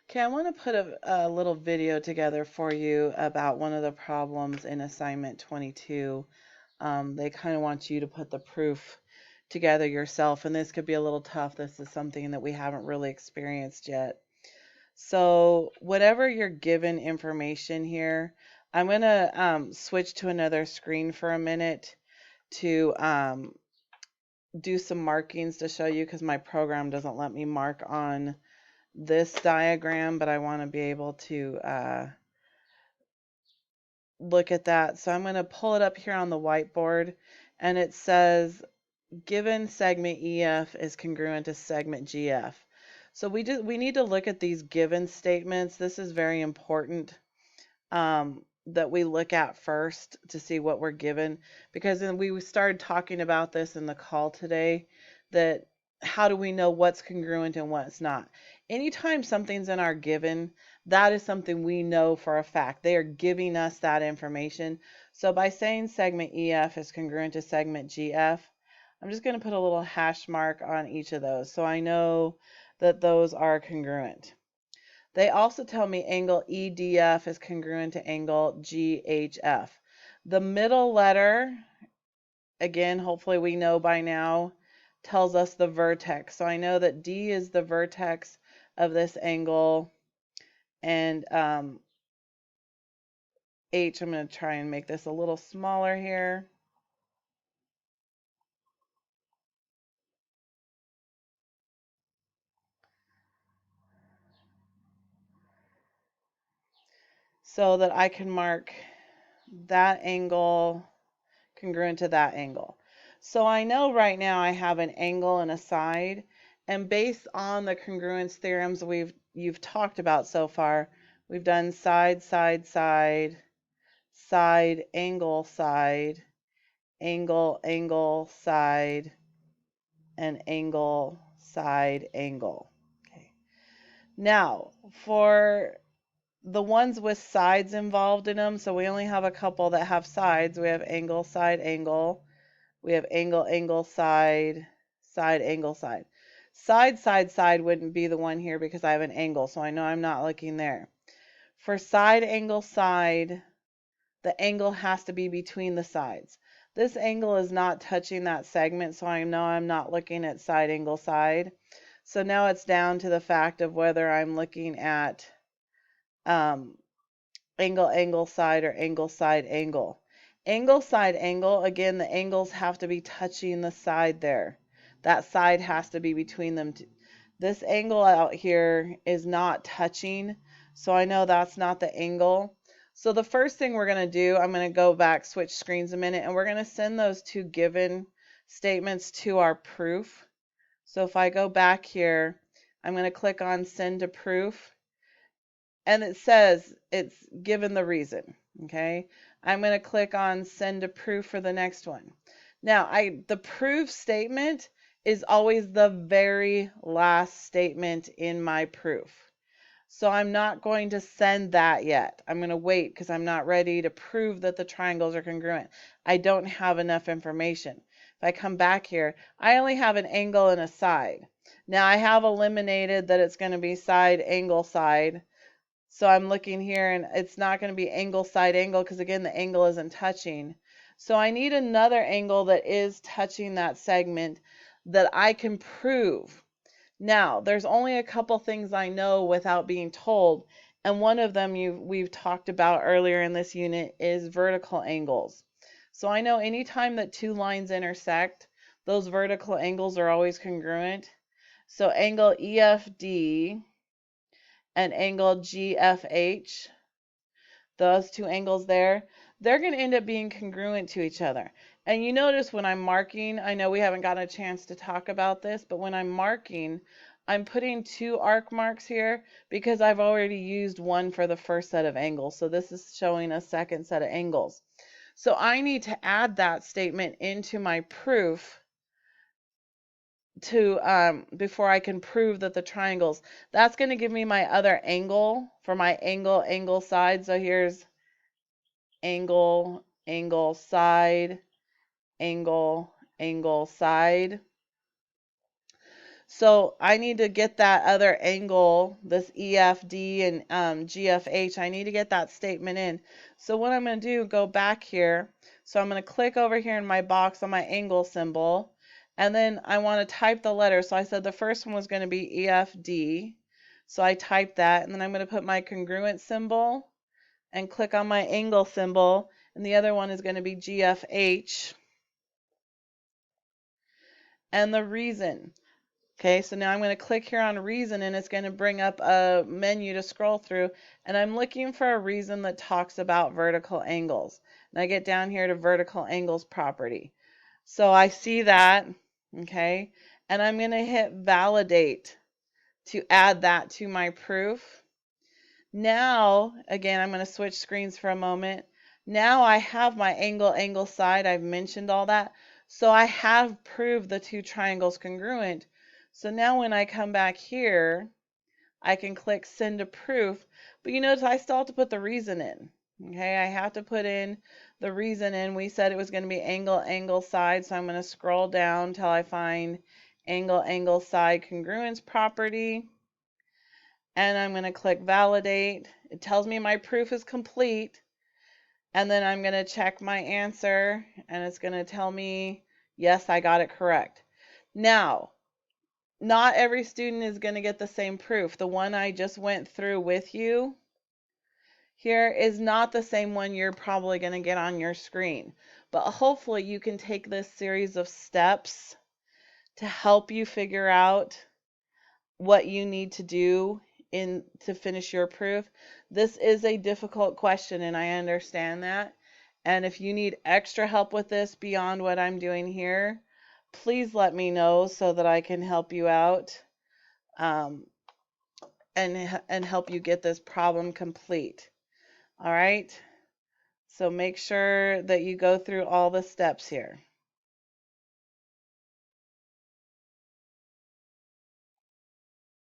Okay, I want to put a little video together for you about one of the problems in assignment 22. They kind of want you to put the proof together yourself, and this could be a little tough. This is something that we haven't really experienced yet. So whatever you're given information here, I'm going to switch to another screen for a minute to do some markings to show you, because my program doesn't let me mark on this diagram, but I want to be able to look at that. So I'm going to pull it up here on the whiteboard, and it says given segment EF is congruent to segment GF. So we need to look at these given statements. This is very important that we look at first to see what we're given, because then we started talking about this in the call today, that how do we know what's congruent and what's not? Anytime something's in our given, that is something we know for a fact. They are giving us that information. So by saying segment EF is congruent to segment GF, I'm just going to put a little hash mark on each of those so I know that those are congruent. They also tell me angle EDF is congruent to angle GHF. The middle letter, again, hopefully we know by now, tells us the vertex. So I know that D is the vertex of this angle, and H, I'm going to try and make this a little smaller here. So that I can mark that angle congruent to that angle. So I know right now I have an angle and a side, and based on the congruence theorems you've talked about so far, we've done side, side, side, side, angle, angle, side, and angle, side, angle. Okay. Now, for the ones with sides involved in them, so we only have a couple that have sides. We have angle, side, angle. We have angle, angle, side, side, angle, side. Side, side, side wouldn't be the one here because I have an angle, so I know I'm not looking there. For side, angle, side, the angle has to be between the sides. This angle is not touching that segment, so I know I'm not looking at side, angle, side. So now it's down to the fact of whether I'm looking at angle, angle, side, or angle, side, angle. Angle, side, angle, again, the angles have to be touching the side there. That side has to be between them. This angle out here is not touching, so I know that's not the angle. So the first thing we're going to do, I'm going to go back, switch screens a minute, and we're going to send those two given statements to our proof. So if I go back here, I'm going to click on send to proof, and it says it's given the reason. Okay, I'm going to click on send to proof for the next one. Now, the proof statement is always the very last statement in my proof. So I'm not going to send that yet. I'm going to wait because I'm not ready to prove that the triangles are congruent. I don't have enough information. If I come back here, I only have an angle and a side. Now I have eliminated that it's going to be side, angle, side. So I'm looking here, and it's not going to be angle, side, angle, because again, the angle isn't touching. So I need another angle that is touching that segment that I can prove. Now, there's only a couple things I know without being told, and one of them we've talked about earlier in this unit is vertical angles. So I know anytime that two lines intersect, those vertical angles are always congruent. So angle EFD and angle GFH, those two angles there, they're going to end up being congruent to each other. And you notice when I'm marking, I know we haven't gotten a chance to talk about this, but when I'm marking, I'm putting two arc marks here because I've already used one for the first set of angles. So this is showing a second set of angles. So I need to add that statement into my proof to before I can prove that the triangles, that's going to give me my other angle for my angle side. So here's angle side, angle side. So I need to get that other angle, this EFD and GFH, I need to get that statement in. So what I'm going to do, go back here. So I'm going to click over here in my box on my angle symbol. And then I want to type the letter. So I said the first one was going to be EFD. So I typed that. And then I'm going to put my congruent symbol and click on my angle symbol. And the other one is going to be GFH. And the reason. Okay, so now I'm going to click here on reason, and it's going to bring up a menu to scroll through, and I'm looking for a reason that talks about vertical angles. And I get down here to vertical angles property. So I see that, okay, and I'm going to hit validate to add that to my proof. Now, again, I'm going to switch screens for a moment. Now I have my angle side. I've mentioned all that. So I have proved the two triangles congruent. So now when I come back here, I can click send to proof. But you notice I still have to put the reason in. Okay, I have to put in the reason in. We said it was going to be angle side. So I'm going to scroll down till I find angle side congruence property. And I'm going to click validate. It tells me my proof is complete. And then I'm going to check my answer, and it's going to tell me, yes, I got it correct. Now, not every student is going to get the same proof. The one I just went through with you here is not the same one you're probably going to get on your screen. But hopefully you can take this series of steps to help you figure out what you need to do to finish your proof. This is a difficult question, and I understand that. And if you need extra help with this beyond what I'm doing here, please let me know so that I can help you out and help you get this problem complete. All right. So make sure that you go through all the steps here.